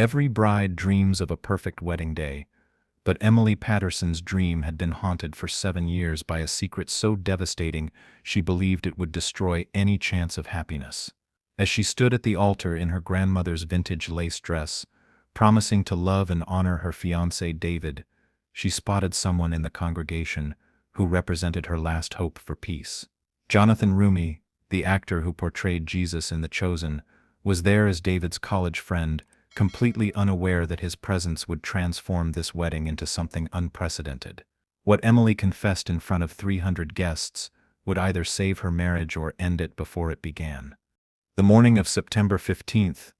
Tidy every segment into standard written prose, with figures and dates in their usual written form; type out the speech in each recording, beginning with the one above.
Every bride dreams of a perfect wedding day, but Emily Patterson's dream had been haunted for 7 years by a secret so devastating she believed it would destroy any chance of happiness. As she stood at the altar in her grandmother's vintage lace dress, promising to love and honor her fiancé David, she spotted someone in the congregation who represented her last hope for peace. Jonathan Roumie, the actor who portrayed Jesus in The Chosen, was there as David's college friend, completely unaware that his presence would transform this wedding into something unprecedented. What Emily confessed in front of 300 guests would either save her marriage or end it before it began. The morning of September 15th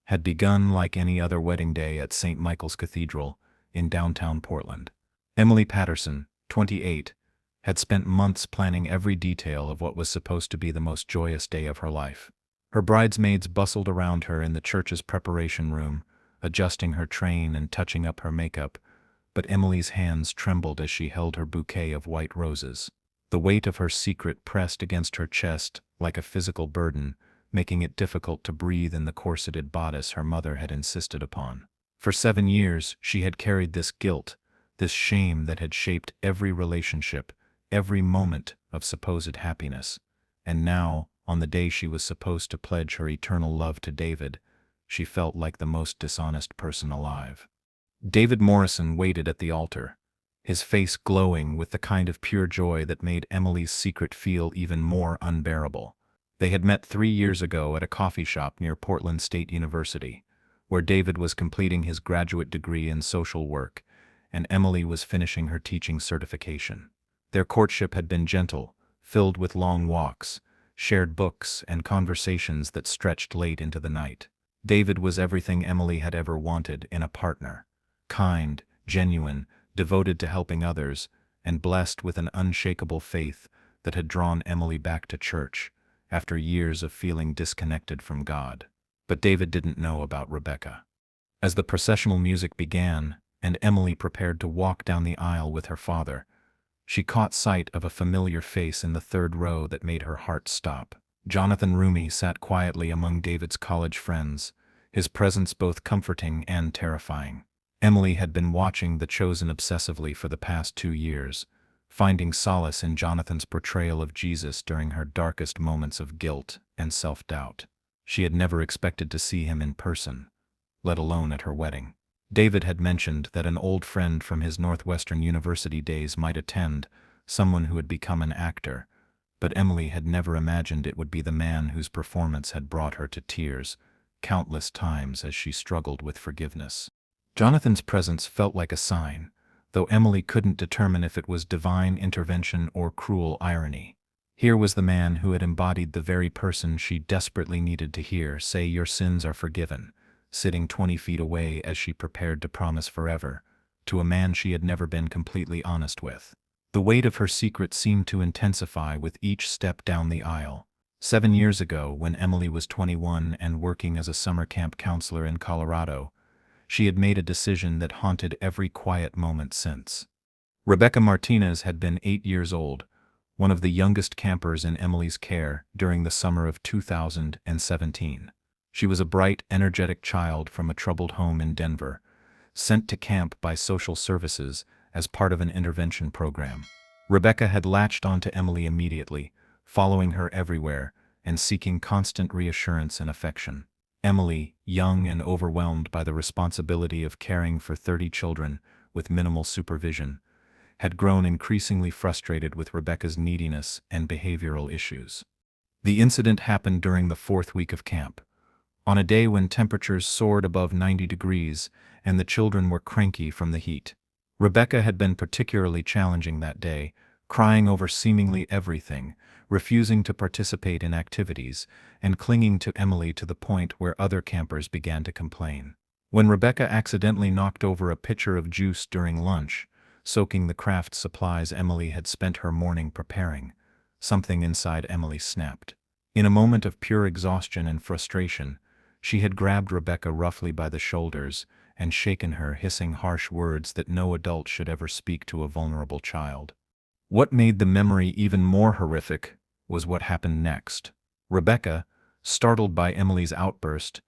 had begun like any other wedding day at St. Michael's Cathedral in downtown Portland. Emily Patterson, 28, had spent months planning every detail of what was supposed to be the most joyous day of her life. Her bridesmaids bustled around her in the church's preparation room, adjusting her train and touching up her makeup, but Emily's hands trembled as she held her bouquet of white roses. The weight of her secret pressed against her chest like a physical burden, making it difficult to breathe in the corseted bodice her mother had insisted upon. For 7 years, she had carried this guilt, this shame that had shaped every relationship, every moment of supposed happiness. And now, on the day she was supposed to pledge her eternal love to David, she felt like the most dishonest person alive. David Morrison waited at the altar, his face glowing with the kind of pure joy that made Emily's secret feel even more unbearable. They had met 3 years ago at a coffee shop near Portland State University, where David was completing his graduate degree in social work, and Emily was finishing her teaching certification. Their courtship had been gentle, filled with long walks, shared books, and conversations that stretched late into the night. David was everything Emily had ever wanted in a partner: kind, genuine, devoted to helping others, and blessed with an unshakable faith that had drawn Emily back to church after years of feeling disconnected from God. But David didn't know about Rebecca. As the processional music began, and Emily prepared to walk down the aisle with her father, she caught sight of a familiar face in the third row that made her heart stop. Jonathan Roumie sat quietly among David's college friends, his presence both comforting and terrifying. Emily had been watching The Chosen obsessively for the past 2 years, finding solace in Jonathan's portrayal of Jesus during her darkest moments of guilt and self-doubt. She had never expected to see him in person, let alone at her wedding. David had mentioned that an old friend from his Northwestern University days might attend, someone who had become an actor, but Emily had never imagined it would be the man whose performance had brought her to tears countless times as she struggled with forgiveness. Jonathan's presence felt like a sign, though Emily couldn't determine if it was divine intervention or cruel irony. Here was the man who had embodied the very person she desperately needed to hear say "your sins are forgiven," sitting 20 feet away as she prepared to promise forever, to a man she had never been completely honest with. The weight of her secret seemed to intensify with each step down the aisle. 7 years ago, when Emily was 21 and working as a summer camp counselor in Colorado, she had made a decision that haunted every quiet moment since. Rebecca Martinez had been 8 years old, one of the youngest campers in Emily's care during the summer of 2017. She was a bright, energetic child from a troubled home in Denver, sent to camp by social services as part of an intervention program. Rebecca had latched onto Emily immediately, following her everywhere and seeking constant reassurance and affection. Emily, young and overwhelmed by the responsibility of caring for 30 children with minimal supervision, had grown increasingly frustrated with Rebecca's neediness and behavioral issues. The incident happened during the 4th week of camp, on a day when temperatures soared above 90 degrees and the children were cranky from the heat. Rebecca had been particularly challenging that day, crying over seemingly everything, refusing to participate in activities, and clinging to Emily to the point where other campers began to complain. When Rebecca accidentally knocked over a pitcher of juice during lunch, soaking the craft supplies Emily had spent her morning preparing, something inside Emily snapped. In a moment of pure exhaustion and frustration, she had grabbed Rebecca roughly by the shoulders and shaken her, hissing harsh words that no adult should ever speak to a vulnerable child. What made the memory even more horrific was what happened next. Rebecca, startled by Emily's outburst,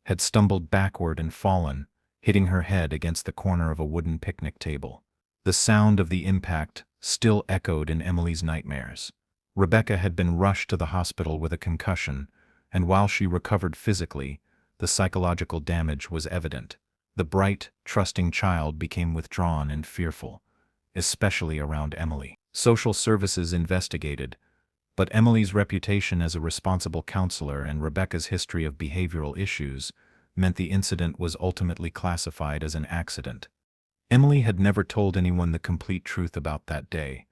had stumbled backward and fallen, hitting her head against the corner of a wooden picnic table. The sound of the impact still echoed in Emily's nightmares. Rebecca had been rushed to the hospital with a concussion, and while she recovered physically, the psychological damage was evident. The bright, trusting child became withdrawn and fearful, especially around Emily. Social services investigated, but Emily's reputation as a responsible counselor and Rebecca's history of behavioral issues meant the incident was ultimately classified as an accident. Emily had never told anyone the complete truth about that day,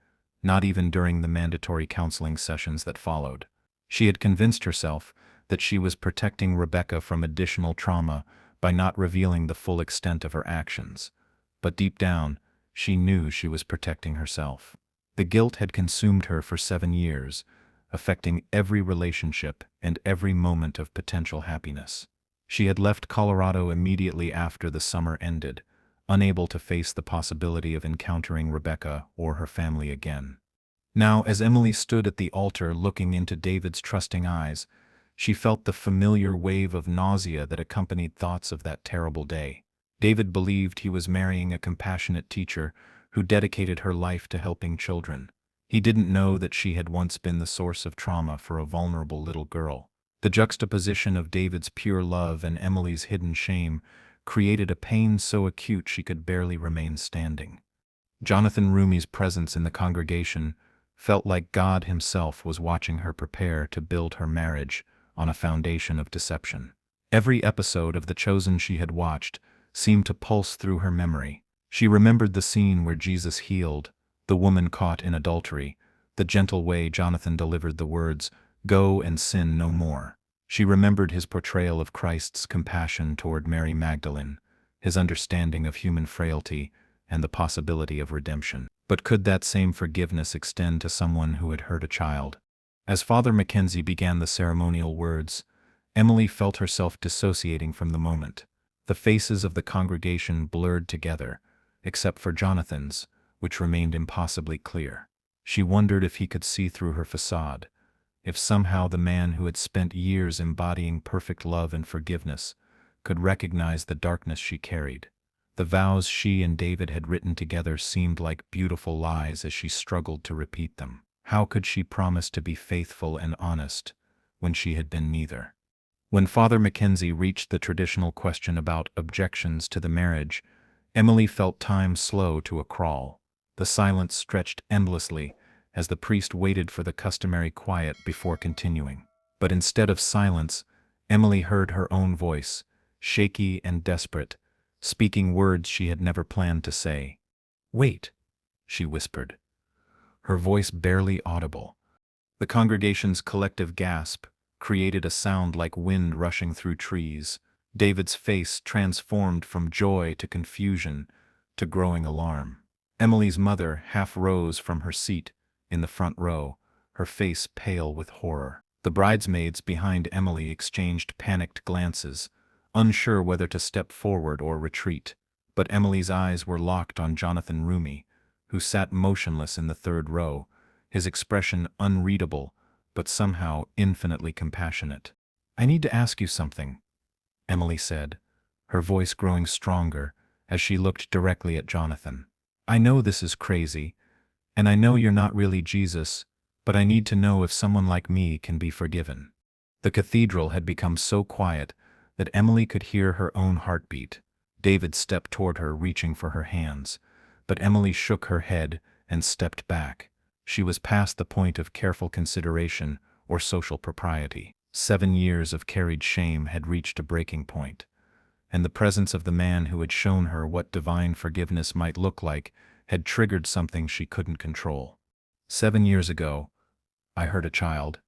not even during the mandatory counseling sessions that followed. She had convinced herself that she was protecting Rebecca from additional trauma by not revealing the full extent of her actions. But deep down, she knew she was protecting herself. The guilt had consumed her for 7 years, affecting every relationship and every moment of potential happiness. She had left Colorado immediately after the summer ended, unable to face the possibility of encountering Rebecca or her family again. Now, as Emily stood at the altar looking into David's trusting eyes, she felt the familiar wave of nausea that accompanied thoughts of that terrible day. David believed he was marrying a compassionate teacher who dedicated her life to helping children. He didn't know that she had once been the source of trauma for a vulnerable little girl. The juxtaposition of David's pure love and Emily's hidden shame created a pain so acute she could barely remain standing. Jonathan Roumie's presence in the congregation felt like God himself was watching her prepare to build her marriage on a foundation of deception. Every episode of The Chosen she had watched seemed to pulse through her memory. She remembered the scene where Jesus healed the woman caught in adultery, the gentle way Jonathan delivered the words, "Go and sin no more." She remembered his portrayal of Christ's compassion toward Mary Magdalene, his understanding of human frailty, and the possibility of redemption. But could that same forgiveness extend to someone who had hurt a child? As Father Mackenzie began the ceremonial words, Emily felt herself dissociating from the moment. The faces of the congregation blurred together, except for Jonathan's, which remained impossibly clear. She wondered if he could see through her facade, if somehow the man who had spent years embodying perfect love and forgiveness could recognize the darkness she carried. The vows she and David had written together seemed like beautiful lies as she struggled to repeat them. How could she promise to be faithful and honest when she had been neither? When Father Mackenzie reached the traditional question about objections to the marriage, Emily felt time slow to a crawl. The silence stretched endlessly as the priest waited for the customary quiet before continuing. But instead of silence, Emily heard her own voice, shaky and desperate, speaking words she had never planned to say. "Wait," she whispered, her voice barely audible. The congregation's collective gasp created a sound like wind rushing through trees. David's face transformed from joy to confusion to growing alarm. Emily's mother half rose from her seat in the front row, her face pale with horror. The bridesmaids behind Emily exchanged panicked glances, unsure whether to step forward or retreat. But Emily's eyes were locked on Jonathan Roumie, who sat motionless in the third row, his expression unreadable, but somehow infinitely compassionate. "I need to ask you something," Emily said, her voice growing stronger as she looked directly at Jonathan. "I know this is crazy, and I know you're not really Jesus, but I need to know if someone like me can be forgiven." The cathedral had become so quiet that Emily could hear her own heartbeat. David stepped toward her, reaching for her hands, but Emily shook her head and stepped back. She was past the point of careful consideration or social propriety. 7 years of carried shame had reached a breaking point, and the presence of the man who had shown her what divine forgiveness might look like had triggered something she couldn't control. 7 years ago, I hurt a child,"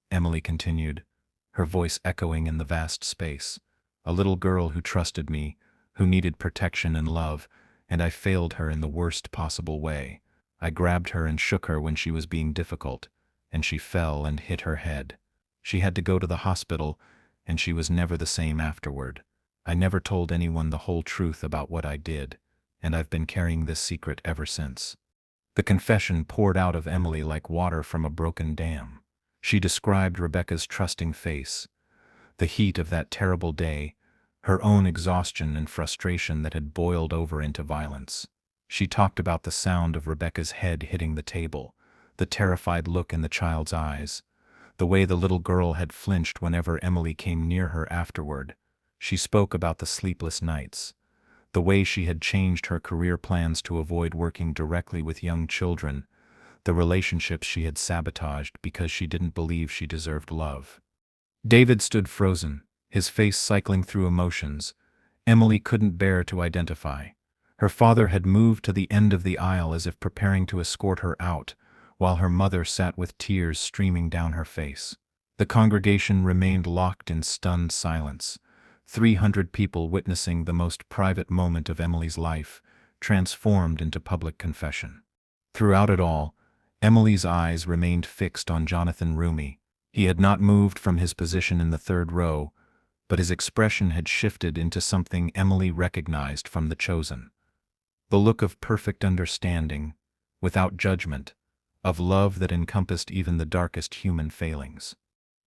Emily continued, her voice echoing in the vast space. "A little girl who trusted me, who needed protection and love, and I failed her in the worst possible way. I grabbed her and shook her when she was being difficult, and she fell and hit her head. She had to go to the hospital, and she was never the same afterward. I never told anyone the whole truth about what I did, and I've been carrying this secret ever since." The confession poured out of Emily like water from a broken dam. She described Rebecca's trusting face, the heat of that terrible day, her own exhaustion and frustration that had boiled over into violence. She talked about the sound of Rebecca's head hitting the table, the terrified look in the child's eyes, the way the little girl had flinched whenever Emily came near her afterward. She spoke about the sleepless nights, the way she had changed her career plans to avoid working directly with young children, the relationships she had sabotaged because she didn't believe she deserved love. David stood frozen, his face cycling through emotions Emily couldn't bear to identify. Her father had moved to the end of the aisle as if preparing to escort her out, while her mother sat with tears streaming down her face. The congregation remained locked in stunned silence, 300 people witnessing the most private moment of Emily's life, transformed into public confession. Throughout it all, Emily's eyes remained fixed on Jonathan Roumie. He had not moved from his position in the third row, but his expression had shifted into something Emily recognized from The Chosen. The look of perfect understanding, without judgment, of love that encompassed even the darkest human failings.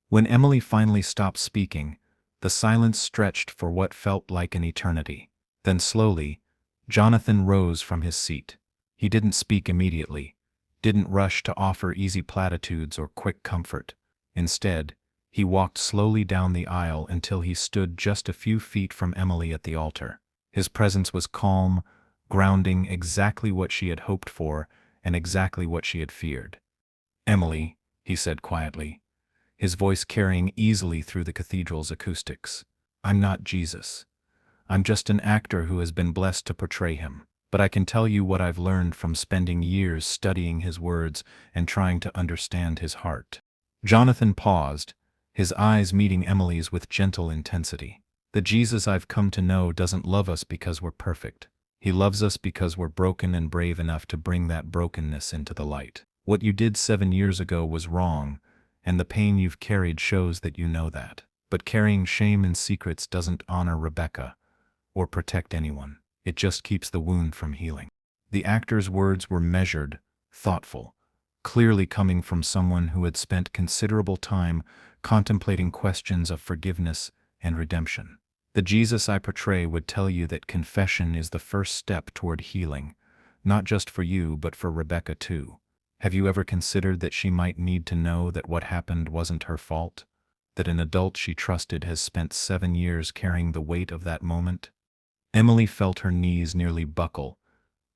When Emily finally stopped speaking, the silence stretched for what felt like an eternity. Then slowly, Jonathan rose from his seat. He didn't speak immediately, didn't rush to offer easy platitudes or quick comfort. Instead, he walked slowly down the aisle until he stood just a few feet from Emily at the altar. His presence was calm, grounding, exactly what she had hoped for and exactly what she had feared. "Emily," he said quietly, his voice carrying easily through the cathedral's acoustics, "I'm not Jesus. I'm just an actor who has been blessed to portray him. But I can tell you what I've learned from spending years studying his words and trying to understand his heart." Jonathan paused, his eyes meeting Emily's with gentle intensity. "The Jesus I've come to know doesn't love us because we're perfect. He loves us because we're broken and brave enough to bring that brokenness into the light. What you did 7 years ago was wrong, and the pain you've carried shows that you know that. But carrying shame and secrets doesn't honor Rebecca or protect anyone. It just keeps the wound from healing." The actor's words were measured, thoughtful, clearly coming from someone who had spent considerable time contemplating questions of forgiveness and redemption. "The Jesus I portray would tell you that confession is the first step toward healing, not just for you but for Rebecca too. Have you ever considered that she might need to know that what happened wasn't her fault? That an adult she trusted has spent 7 years carrying the weight of that moment?" Emily felt her knees nearly buckle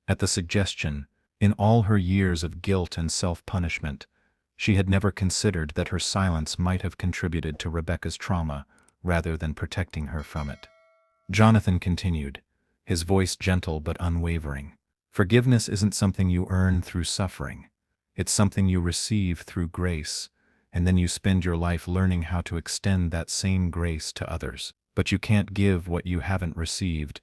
at the suggestion. In all her years of guilt and self-punishment, she had never considered that her silence might have contributed to Rebecca's trauma rather than protecting her from it. Jonathan continued, his voice gentle but unwavering. "Forgiveness isn't something you earn through suffering. It's something you receive through grace, and then you spend your life learning how to extend that same grace to others. But you can't give what you haven't received,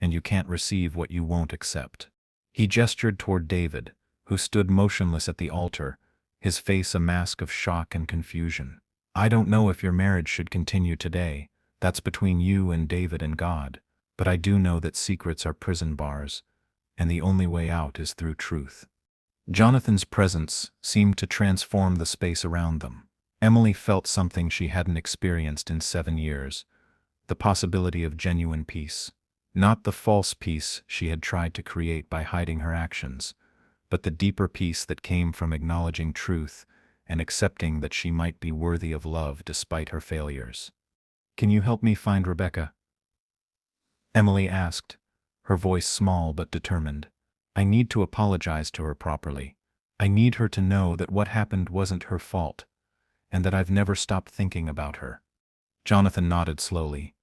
and you can't receive what you won't accept." He gestured toward David, who stood motionless at the altar, his face a mask of shock and confusion. "I don't know if your marriage should continue today. That's between you and David and God. But I do know that secrets are prison bars, and the only way out is through truth." Jonathan's presence seemed to transform the space around them. Emily felt something she hadn't experienced in 7 years, the possibility of genuine peace. Not the false peace she had tried to create by hiding her actions, but the deeper peace that came from acknowledging truth and accepting that she might be worthy of love despite her failures. "Can you help me find Rebecca?" Emily asked, her voice small but determined. "I need to apologize to her properly. I need her to know that what happened wasn't her fault, and that I've never stopped thinking about her." Jonathan nodded slowly.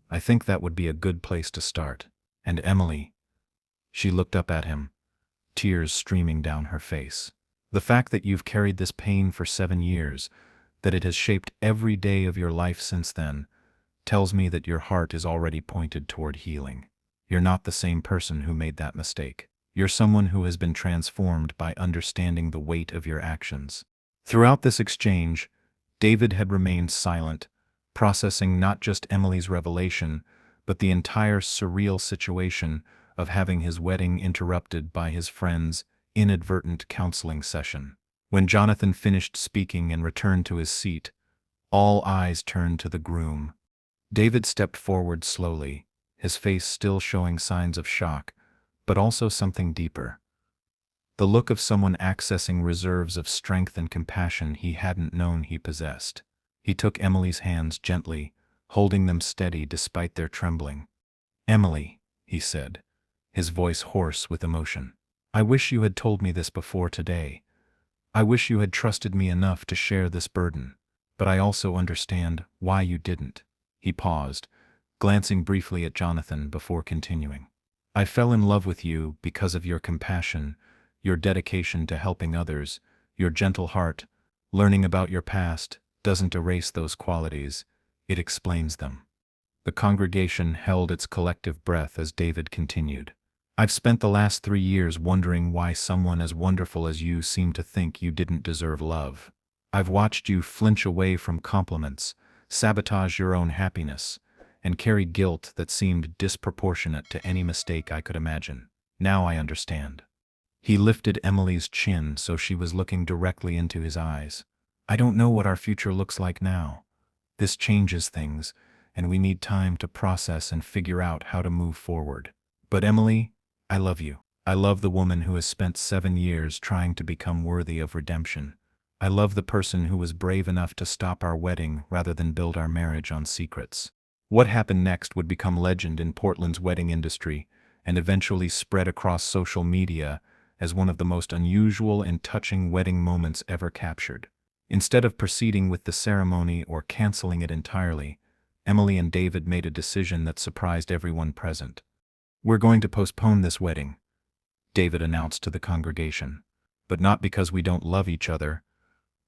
"I think that would be a good place to start. And Emily," she looked up at him, tears streaming down her face, "the fact that you've carried this pain for 7 years, that it has shaped every day of your life since then, tells me that your heart is already pointed toward healing. You're not the same person who made that mistake. You're someone who has been transformed by understanding the weight of your actions." Throughout this exchange, David had remained silent, processing not just Emily's revelation, but the entire surreal situation of having his wedding interrupted by his friend's inadvertent counseling session. When Jonathan finished speaking and returned to his seat, All eyes turned to the groom. David stepped forward slowly, his face still showing signs of shock, but also something deeper. The look of someone accessing reserves of strength and compassion he hadn't known he possessed. He took Emily's hands gently, holding them steady despite their trembling. "Emily," he said, his voice hoarse with emotion. "I wish you had told me this before today. I wish you had trusted me enough to share this burden. But I also understand why you didn't." He paused, glancing briefly at Jonathan before continuing. "I fell in love with you because of your compassion, your dedication to helping others, your gentle heart. Learning about your past doesn't erase those qualities, it explains them." The congregation held its collective breath as David continued. "I've spent the last 3 years wondering why someone as wonderful as you seemed to think you didn't deserve love. I've watched you flinch away from compliments, sabotage your own happiness, and carry guilt that seemed disproportionate to any mistake I could imagine. Now I understand." He lifted Emily's chin so she was looking directly into his eyes. "I don't know what our future looks like now. This changes things, and we need time to process and figure out how to move forward. But Emily, I love you. I love the woman who has spent 7 years trying to become worthy of redemption. I love the person who was brave enough to stop our wedding rather than build our marriage on secrets." What happened next would become legend in Portland's wedding industry and eventually spread across social media as one of the most unusual and touching wedding moments ever captured. Instead of proceeding with the ceremony or canceling it entirely, Emily and David made a decision that surprised everyone present. "We're going to postpone this wedding," David announced to the congregation. "But not because we don't love each other.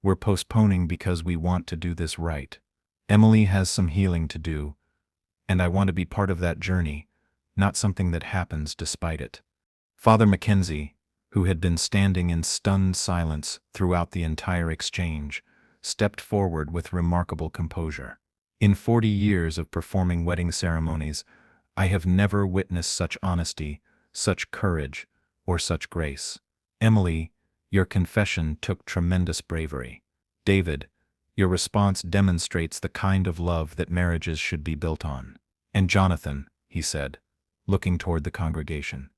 We're postponing because we want to do this right. Emily has some healing to do, and I want to be part of that journey, not something that happens despite it." Father Mackenzie, who had been standing in stunned silence throughout the entire exchange, stepped forward with remarkable composure. "In 40 years of performing wedding ceremonies, I have never witnessed such honesty, such courage, or such grace. Emily, your confession took tremendous bravery. David, your response demonstrates the kind of love that marriages should be built on. And Jonathan," he said, looking toward the congregation,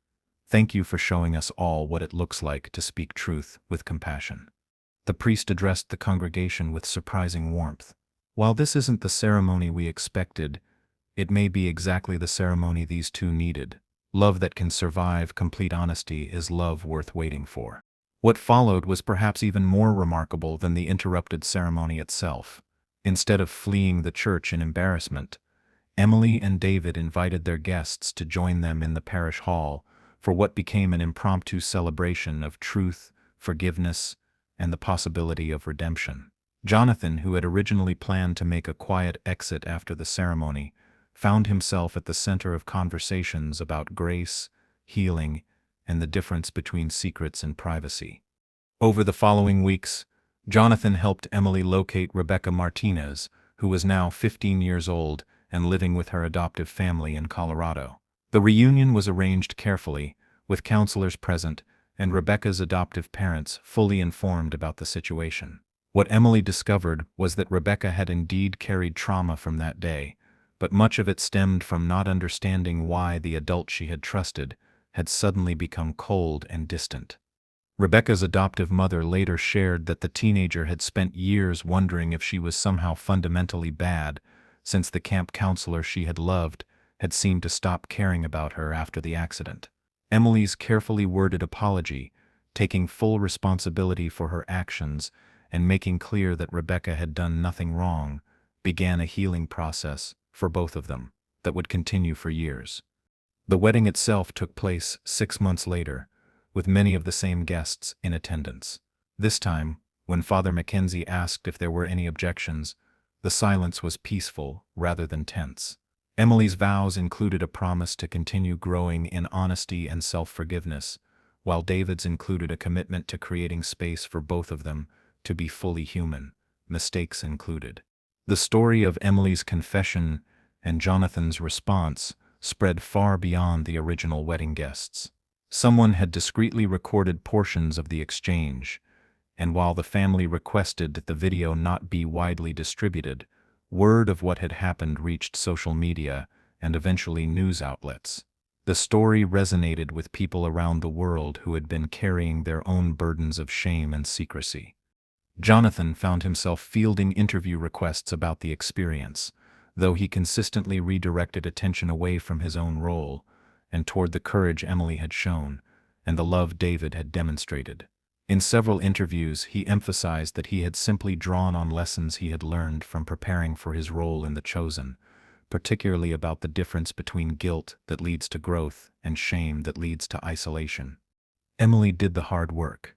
"thank you for showing us all what it looks like to speak truth with compassion." The priest addressed the congregation with surprising warmth. "While this isn't the ceremony we expected, it may be exactly the ceremony these two needed. Love that can survive complete honesty is love worth waiting for." What followed was perhaps even more remarkable than the interrupted ceremony itself. Instead of fleeing the church in embarrassment, Emily and David invited their guests to join them in the parish hall for what became an impromptu celebration of truth, forgiveness, and the possibility of redemption. Jonathan, who had originally planned to make a quiet exit after the ceremony, found himself at the center of conversations about grace, healing, and the difference between secrets and privacy. Over the following weeks, Jonathan helped Emily locate Rebecca Martinez, who was now 15 years old and living with her adoptive family in Colorado. The reunion was arranged carefully, with counselors present and Rebecca's adoptive parents fully informed about the situation. What Emily discovered was that Rebecca had indeed carried trauma from that day, but much of it stemmed from not understanding why the adult she had trusted had suddenly become cold and distant. Rebecca's adoptive mother later shared that the teenager had spent years wondering if she was somehow fundamentally bad, since the camp counselor she had loved had seemed to stop caring about her after the accident. Emily's carefully worded apology, taking full responsibility for her actions and making clear that Rebecca had done nothing wrong, began a healing process for both of them that would continue for years. The wedding itself took place 6 months later, with many of the same guests in attendance. This time, when Father Mackenzie asked if there were any objections, the silence was peaceful rather than tense. Emily's vows included a promise to continue growing in honesty and self-forgiveness, while David's included a commitment to creating space for both of them to be fully human, mistakes included. The story of Emily's confession and Jonathan's response spread far beyond the original wedding guests. Someone had discreetly recorded portions of the exchange, and while the family requested that the video not be widely distributed, word of what had happened reached social media and eventually news outlets. The story resonated with people around the world who had been carrying their own burdens of shame and secrecy. Jonathan found himself fielding interview requests about the experience, though he consistently redirected attention away from his own role and toward the courage Emily had shown and the love David had demonstrated. In several interviews, he emphasized that he had simply drawn on lessons he had learned from preparing for his role in The Chosen, particularly about the difference between guilt that leads to growth and shame that leads to isolation. Emily did the hard work,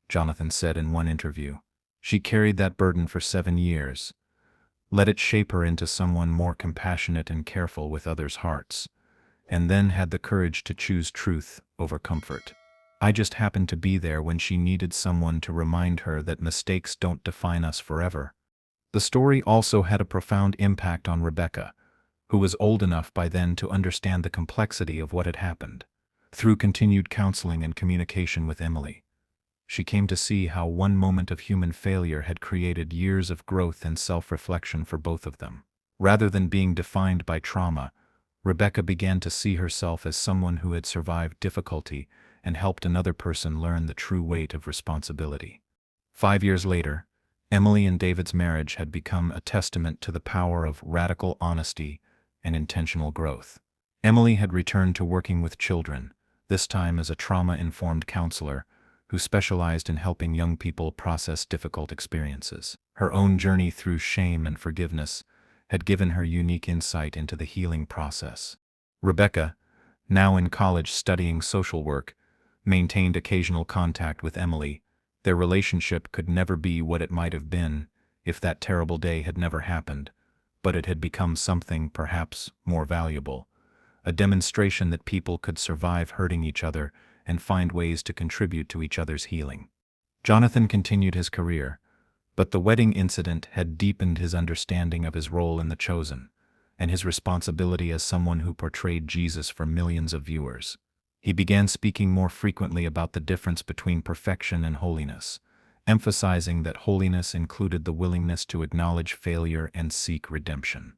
Jonathan said in one interview. She carried that burden for 7 years. Let it shape her into someone more compassionate and careful with others' hearts, and then had the courage to choose truth over comfort. I just happened to be there when she needed someone to remind her that mistakes don't define us forever. The story also had a profound impact on Rebecca, who was old enough by then to understand the complexity of what had happened. Through continued counseling and communication with Emily, she came to see how one moment of human failure had created years of growth and self-reflection for both of them. Rather than being defined by trauma, Rebecca began to see herself as someone who had survived difficulty and helped another person learn the true weight of responsibility. 5 years later, Emily and David's marriage had become a testament to the power of radical honesty and intentional growth. Emily had returned to working with children, this time as a trauma-informed counselor who specialized in helping young people process difficult experiences. Her own journey through shame and forgiveness had given her unique insight into the healing process. Rebecca, now in college studying social work, maintained occasional contact with Emily. Their relationship could never be what it might have been if that terrible day had never happened, but it had become something perhaps more valuable, a demonstration that people could survive hurting each other and find ways to contribute to each other's healing. Jonathan continued his career, but the wedding incident had deepened his understanding of his role in The Chosen, and his responsibility as someone who portrayed Jesus for millions of viewers. He began speaking more frequently about the difference between perfection and holiness, emphasizing that holiness included the willingness to acknowledge failure and seek redemption.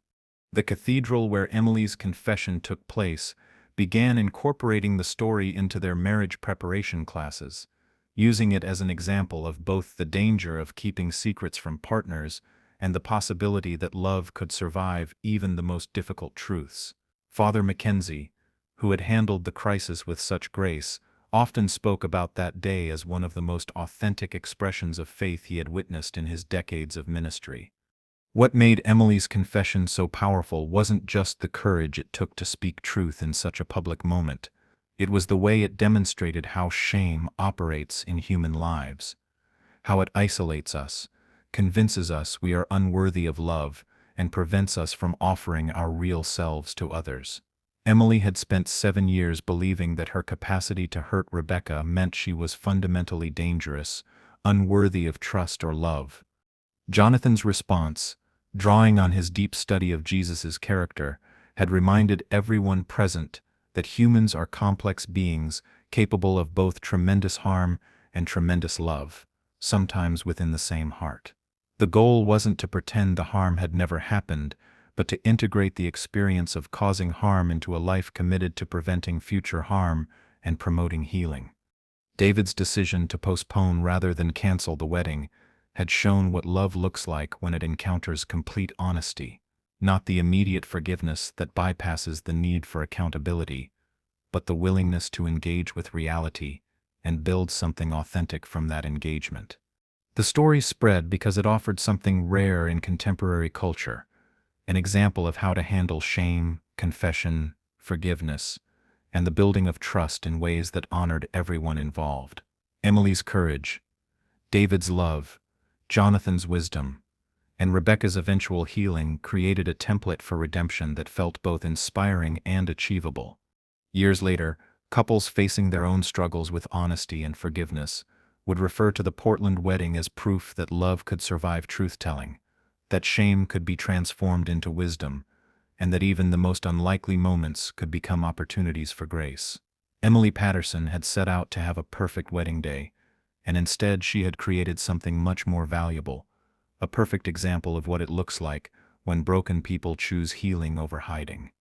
The cathedral where Emily's confession took place began incorporating the story into their marriage preparation classes, using it as an example of both the danger of keeping secrets from partners and the possibility that love could survive even the most difficult truths. Father Mackenzie, who had handled the crisis with such grace, often spoke about that day as one of the most authentic expressions of faith he had witnessed in his decades of ministry. What made Emily's confession so powerful wasn't just the courage it took to speak truth in such a public moment. It was the way it demonstrated how shame operates in human lives, how it isolates us, convinces us we are unworthy of love, and prevents us from offering our real selves to others. Emily had spent 7 years believing that her capacity to hurt Rebecca meant she was fundamentally dangerous, unworthy of trust or love. Jonathan's response, drawing on his deep study of Jesus' character, had reminded everyone present that humans are complex beings capable of both tremendous harm and tremendous love, sometimes within the same heart. The goal wasn't to pretend the harm had never happened, but to integrate the experience of causing harm into a life committed to preventing future harm and promoting healing. David's decision to postpone rather than cancel the wedding had shown what love looks like when it encounters complete honesty, not the immediate forgiveness that bypasses the need for accountability, but the willingness to engage with reality and build something authentic from that engagement. The story spread because it offered something rare in contemporary culture, an example of how to handle shame, confession, forgiveness, and the building of trust in ways that honored everyone involved. Emily's courage, David's love, Jonathan's wisdom, and Rebecca's eventual healing created a template for redemption that felt both inspiring and achievable. Years later, couples facing their own struggles with honesty and forgiveness would refer to the Portland wedding as proof that love could survive truth-telling, that shame could be transformed into wisdom, and that even the most unlikely moments could become opportunities for grace. Emily Patterson had set out to have a perfect wedding day, and instead she had created something much more valuable, a perfect example of what it looks like when broken people choose healing over hiding.